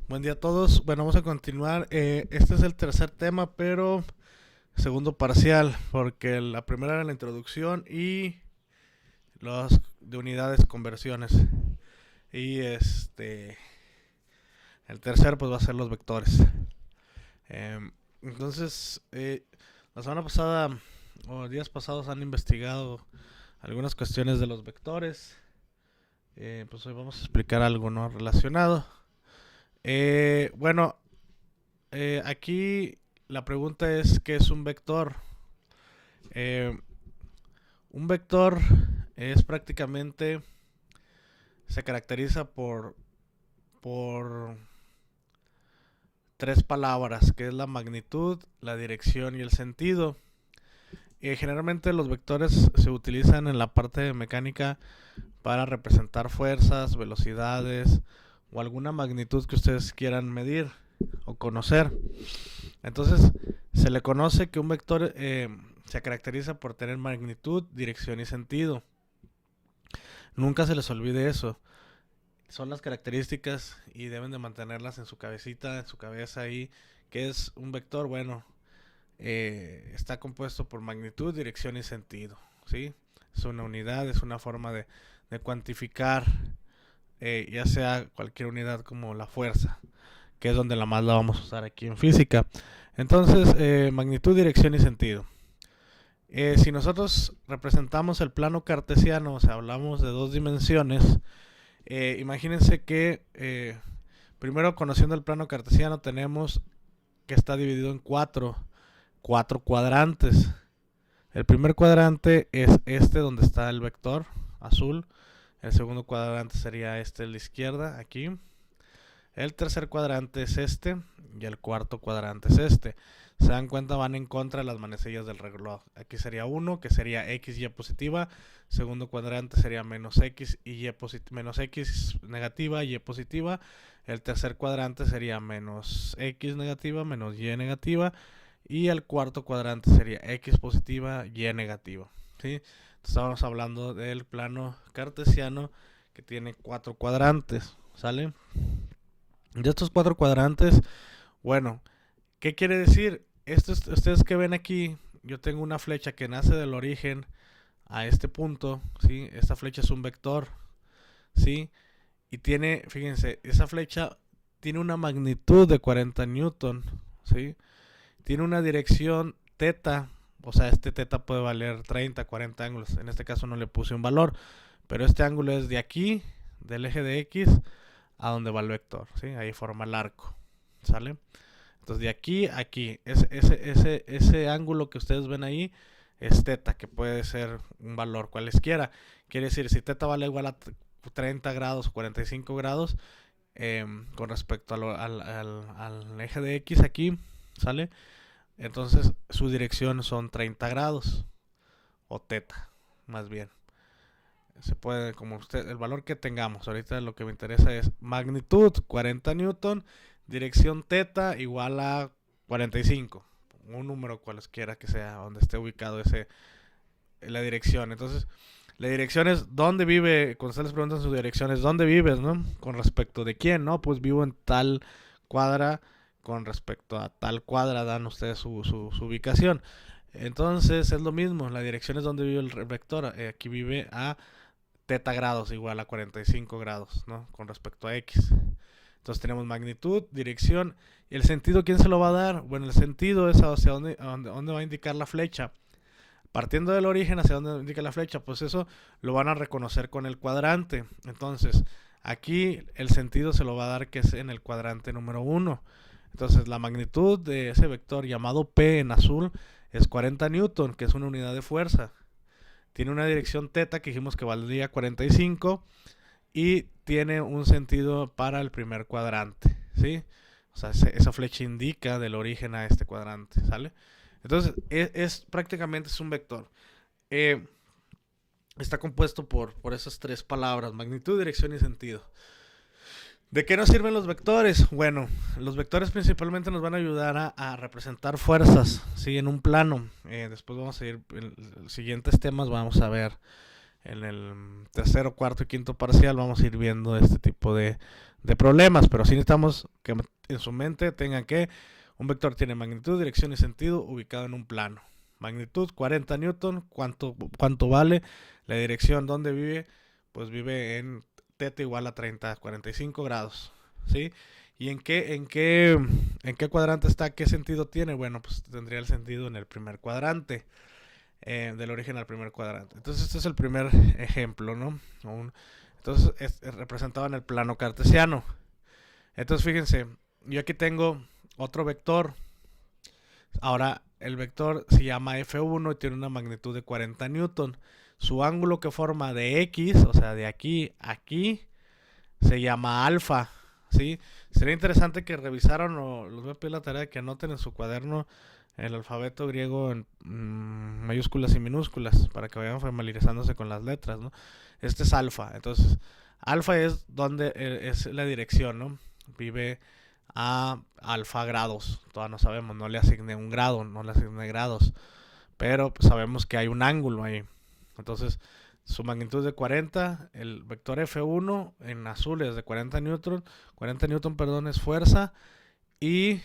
Buen día a todos. Bueno, vamos a continuar. Este es el tercer tema, pero segundo parcial, porque la primera era la introducción y los de unidades conversiones. Y el tercer pues va a ser los vectores. Entonces, la semana pasada o días pasados han investigado algunas cuestiones de los vectores. Pues hoy vamos a explicar algo no relacionado. Bueno, aquí la pregunta es, ¿qué es un vector? Eh, un vector es prácticamente, se caracteriza por tres palabras, que es la magnitud, la dirección y el sentido. Generalmente los vectores se utilizan en la parte de mecánica para representar fuerzas, velocidades o alguna magnitud que ustedes quieran medir o conocer. Entonces, se le conoce que un vector se caracteriza por tener magnitud, dirección y sentido. Nunca se les olvide eso. Son las características y deben de mantenerlas en su cabecita, en su cabeza ahí. ¿Qué es un vector? Bueno, está compuesto por magnitud, dirección y sentido. ¿Sí? Es una unidad, es una forma de cuantificar, ya sea cualquier unidad como la fuerza, que es donde la más la vamos a usar aquí en física. Entonces, magnitud, dirección y sentido. Si nosotros representamos el plano cartesiano, o sea, hablamos de dos dimensiones, imagínense que primero, conociendo el plano cartesiano, tenemos que está dividido en cuatro cuadrantes. El primer cuadrante es este donde está el vector azul. El segundo cuadrante sería este a la izquierda, aquí. El tercer cuadrante es este y el cuarto cuadrante es este. Se dan cuenta, van en contra de las manecillas del reloj. Aquí sería 1, que sería x, y positiva. Segundo cuadrante sería menos x, y menos x negativa, y positiva. El tercer cuadrante sería menos x negativa, menos y negativa. Y el cuarto cuadrante sería x positiva, y negativa. ¿Sí? Entonces estamos hablando del plano cartesiano que tiene cuatro cuadrantes. ¿Sale? De estos cuatro cuadrantes, bueno, ¿qué quiere decir? Ustedes que ven aquí, yo tengo una flecha que nace del origen a este punto, ¿sí? Esta flecha es un vector, ¿sí? Y tiene, fíjense, esa flecha tiene una magnitud de 40 newton, ¿sí? Tiene una dirección teta, o sea, este teta puede valer 30, 40 ángulos. En este caso no le puse un valor, pero este ángulo es de aquí, del eje de X, a donde va el vector, ¿sí? Ahí forma el arco, ¿sale? Entonces de aquí a aquí, ese ángulo que ustedes ven ahí es teta, que puede ser un valor cualesquiera. Quiere decir, si teta vale igual a 30 grados o 45 grados, con respecto al eje de X aquí, ¿sale? Entonces su dirección son 30 grados, o teta, más bien. Se puede, como usted, el valor que tengamos. Ahorita lo que me interesa es magnitud 40 newton, dirección teta igual a 45. Un número cualesquiera que sea, donde esté ubicado la dirección. Entonces, la dirección es dónde vive. Cuando ustedes les preguntan su dirección, es dónde vives, ¿no? Con respecto de quién, ¿no? Pues vivo en tal cuadra. Con respecto a tal cuadra, dan ustedes su ubicación. Entonces, es lo mismo. La dirección es donde vive el vector. Aquí vive a teta grados igual a 45 grados, ¿no? Con respecto a X. Entonces tenemos magnitud, dirección y el sentido. ¿Quién se lo va a dar? Bueno, el sentido es hacia dónde va a indicar la flecha. Partiendo del origen hacia dónde indica la flecha, pues eso lo van a reconocer con el cuadrante. Entonces, aquí el sentido se lo va a dar que es en el cuadrante número 1. Entonces, la magnitud de ese vector llamado P en azul es 40 newton, que es una unidad de fuerza. Tiene una dirección teta que dijimos que valdría 45 y tiene un sentido para el primer cuadrante, ¿sí? O sea, esa flecha indica del origen a este cuadrante, ¿sale? Entonces, prácticamente es un vector. Eh, Está compuesto por esas tres palabras: magnitud, dirección y sentido. ¿De qué nos sirven los vectores? Bueno, los vectores principalmente nos van a ayudar a representar fuerzas, ¿sí? En un plano. Después vamos a ir, en los siguientes temas vamos a ver, en el tercero, cuarto y quinto parcial, vamos a ir viendo este tipo problemas, pero sí necesitamos que en su mente tengan que un vector tiene magnitud, dirección y sentido ubicado en un plano. Magnitud 40 newton, ¿cuánto vale? La dirección, ¿dónde vive? Pues vive en θ igual a 45 grados, ¿sí? ¿Y en qué cuadrante está? ¿Qué sentido tiene? Bueno, pues tendría el sentido en el primer cuadrante, del origen al primer cuadrante. Entonces este es el primer ejemplo, ¿no? Entonces es representado en el plano cartesiano. Entonces fíjense, yo aquí tengo otro vector. Ahora el vector se llama F1 y tiene una magnitud de 40 newton. Su ángulo que forma de X, o sea, de aquí a aquí, se llama alfa, ¿sí? Sería interesante que revisaran, o les voy a pedir la tarea de que anoten en su cuaderno el alfabeto griego en mayúsculas y minúsculas para que vayan familiarizándose con las letras, ¿no? Este es alfa. Entonces, alfa es donde es la dirección, ¿no? Vive a alfa grados. Todavía no sabemos, no le asigné un grado, no le asigné grados, pero pues sabemos que hay un ángulo ahí. Entonces, su magnitud de 40, el vector F1 en azul es de 40 newton, perdón, es fuerza, y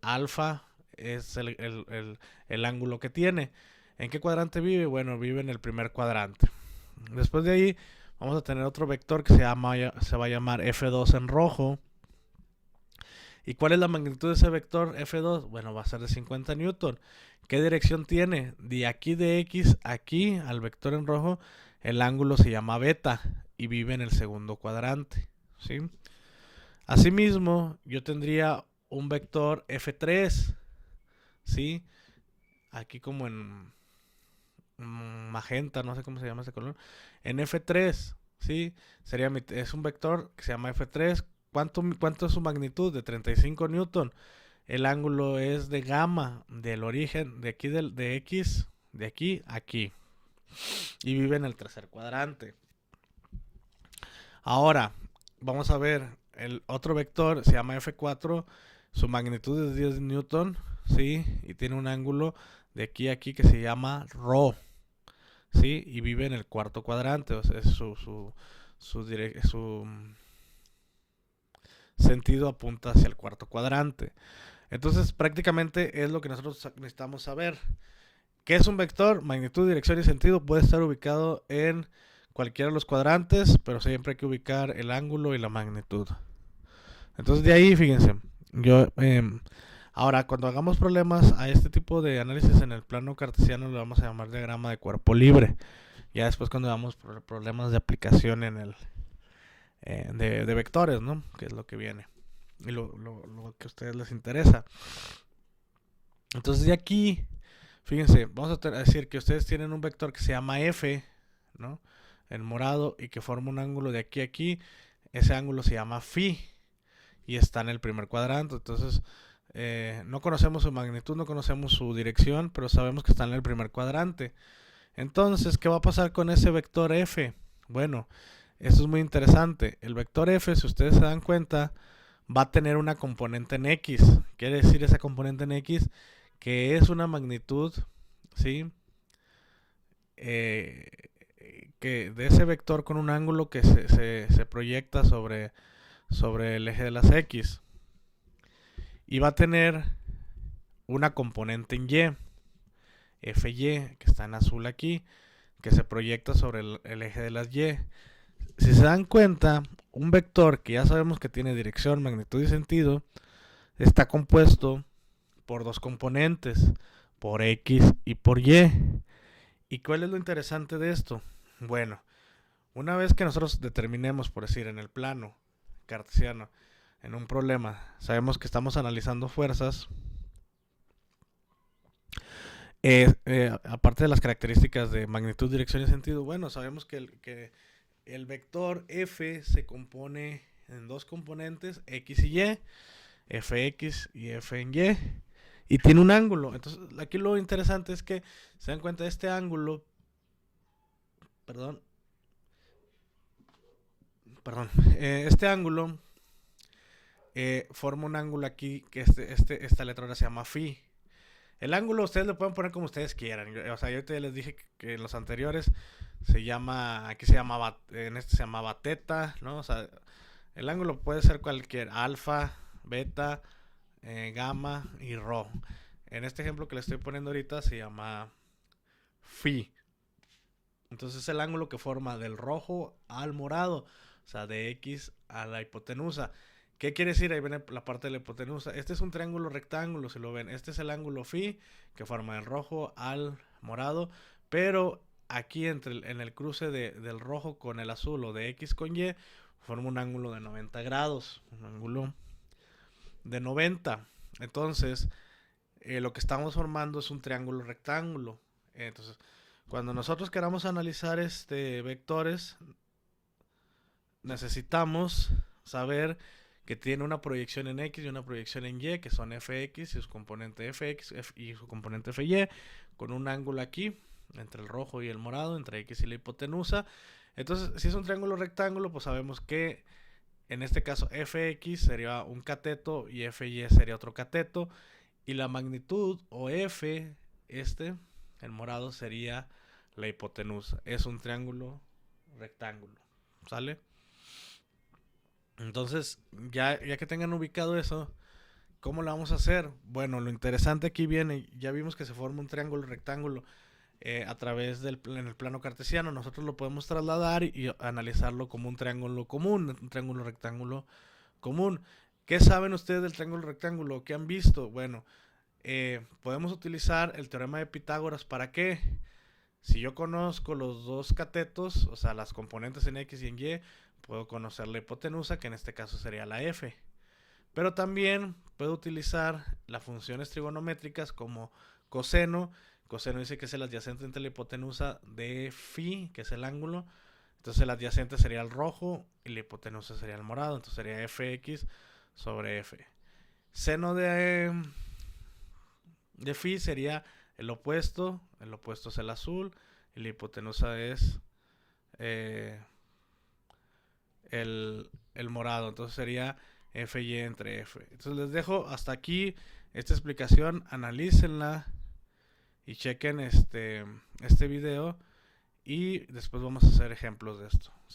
alfa es el ángulo que tiene. ¿En qué cuadrante vive? Bueno, vive en el primer cuadrante. Después de ahí vamos a tener otro vector que se va a llamar F2 en rojo. ¿Y cuál es la magnitud de ese vector F2? Bueno, va a ser de 50 newton. ¿Qué dirección tiene? De aquí de X aquí al vector en rojo, el ángulo se llama beta y vive en el segundo cuadrante, ¿sí? Asimismo, yo tendría un vector F3, ¿sí? Aquí como en magenta, no sé cómo se llama ese color. En F3, ¿sí? Es un vector que se llama F3. ¿Cuánto es su magnitud? De 35 newton. El ángulo es de gamma, del origen, de aquí de X, de aquí a aquí. Y vive en el tercer cuadrante. Ahora, vamos a ver, el otro vector se llama F4, su magnitud es 10 newton, ¿sí? Y tiene un ángulo de aquí a aquí que se llama ρ, ¿sí? Y vive en el cuarto cuadrante, o sea, es su sentido apunta hacia el cuarto cuadrante. Entonces, prácticamente es lo que nosotros necesitamos saber. ¿Qué es un vector? Magnitud, dirección y sentido. Puede estar ubicado en cualquiera de los cuadrantes, pero siempre hay que ubicar el ángulo y la magnitud. Entonces, de ahí, fíjense, ahora, cuando hagamos problemas a este tipo de análisis en el plano cartesiano, lo vamos a llamar diagrama de cuerpo libre. Ya después, cuando hagamos problemas de aplicación en el de vectores, ¿no? Que es lo que viene y lo que a ustedes les interesa. Entonces, de aquí, fíjense, vamos a decir que ustedes tienen un vector que se llama F, ¿no? En morado, y que forma un ángulo de aquí a aquí. Ese ángulo se llama phi y está en el primer cuadrante. Entonces, no conocemos su magnitud, no conocemos su dirección, pero sabemos que está en el primer cuadrante. Entonces, ¿qué va a pasar con ese vector F? Bueno, esto es muy interesante. El vector F, si ustedes se dan cuenta, va a tener una componente en X. Quiere decir esa componente en X que es una magnitud, ¿sí? Que de ese vector con un ángulo que se proyecta sobre el eje de las X. Y va a tener una componente en Y, FY, que está en azul aquí, que se proyecta sobre el eje de las Y. Si se dan cuenta, un vector que ya sabemos que tiene dirección, magnitud y sentido, está compuesto por dos componentes, por X y por Y. ¿Y cuál es lo interesante de esto? Bueno, una vez que nosotros determinemos, por decir, en el plano cartesiano, en un problema, sabemos que estamos analizando fuerzas, aparte de las características de magnitud, dirección y sentido, bueno, sabemos que el vector F se compone en dos componentes, X y Y, Fx y F en Y, y tiene un ángulo. Entonces, aquí lo interesante es que se dan cuenta de este ángulo, este ángulo forma un ángulo aquí, que esta letra ahora se llama phi. El ángulo ustedes lo pueden poner como ustedes quieran. O sea, yo ya les dije que en los anteriores se llama, aquí se llamaba, en este se llamaba teta, ¿no? O sea, El ángulo puede ser cualquier, alfa, beta, gamma y rho. En este ejemplo que le estoy poniendo ahorita se llama phi. Entonces es el ángulo que forma del rojo al morado, o sea, de X a la hipotenusa. ¿Qué quiere decir? Ahí viene la parte de la hipotenusa. Este es un triángulo rectángulo, si lo ven. Este es el ángulo phi, que forma del rojo al morado. Pero aquí en el cruce del rojo con el azul o de X con Y, forma un ángulo de 90 grados. Un ángulo de 90. Entonces, lo que estamos formando es un triángulo rectángulo. Entonces, cuando nosotros queramos analizar vectores, necesitamos saber que tiene una proyección en X y una proyección en Y, que son Fx y su componente Fx y su componente Fy, con un ángulo aquí, entre el rojo y el morado, entre X y la hipotenusa. Entonces, si es un triángulo rectángulo, pues sabemos que en este caso Fx sería un cateto y Fy sería otro cateto. Y la magnitud o F, el morado, sería la hipotenusa. Es un triángulo rectángulo. ¿Sale? Entonces, ya que tengan ubicado eso, ¿cómo lo vamos a hacer? Bueno, lo interesante aquí viene, ya vimos que se forma un triángulo rectángulo a través en el plano cartesiano. Nosotros lo podemos trasladar y analizarlo como un triángulo común, un triángulo rectángulo común. ¿Qué saben ustedes del triángulo rectángulo? ¿Qué han visto? Bueno, podemos utilizar el teorema de Pitágoras. ¿Para qué? Si yo conozco los dos catetos, o sea, las componentes en X y en Y, puedo conocer la hipotenusa, que en este caso sería la F. Pero también puedo utilizar las funciones trigonométricas como coseno. Coseno dice que es el adyacente entre la hipotenusa de phi, que es el ángulo. Entonces el adyacente sería el rojo y la hipotenusa sería el morado. Entonces sería fx sobre f. Seno de phi sería el opuesto es el azul y la hipotenusa es el morado. Entonces sería Fy entre F. Entonces les dejo hasta aquí esta explicación. Analícenla y chequen este video. Y después vamos a hacer ejemplos de esto.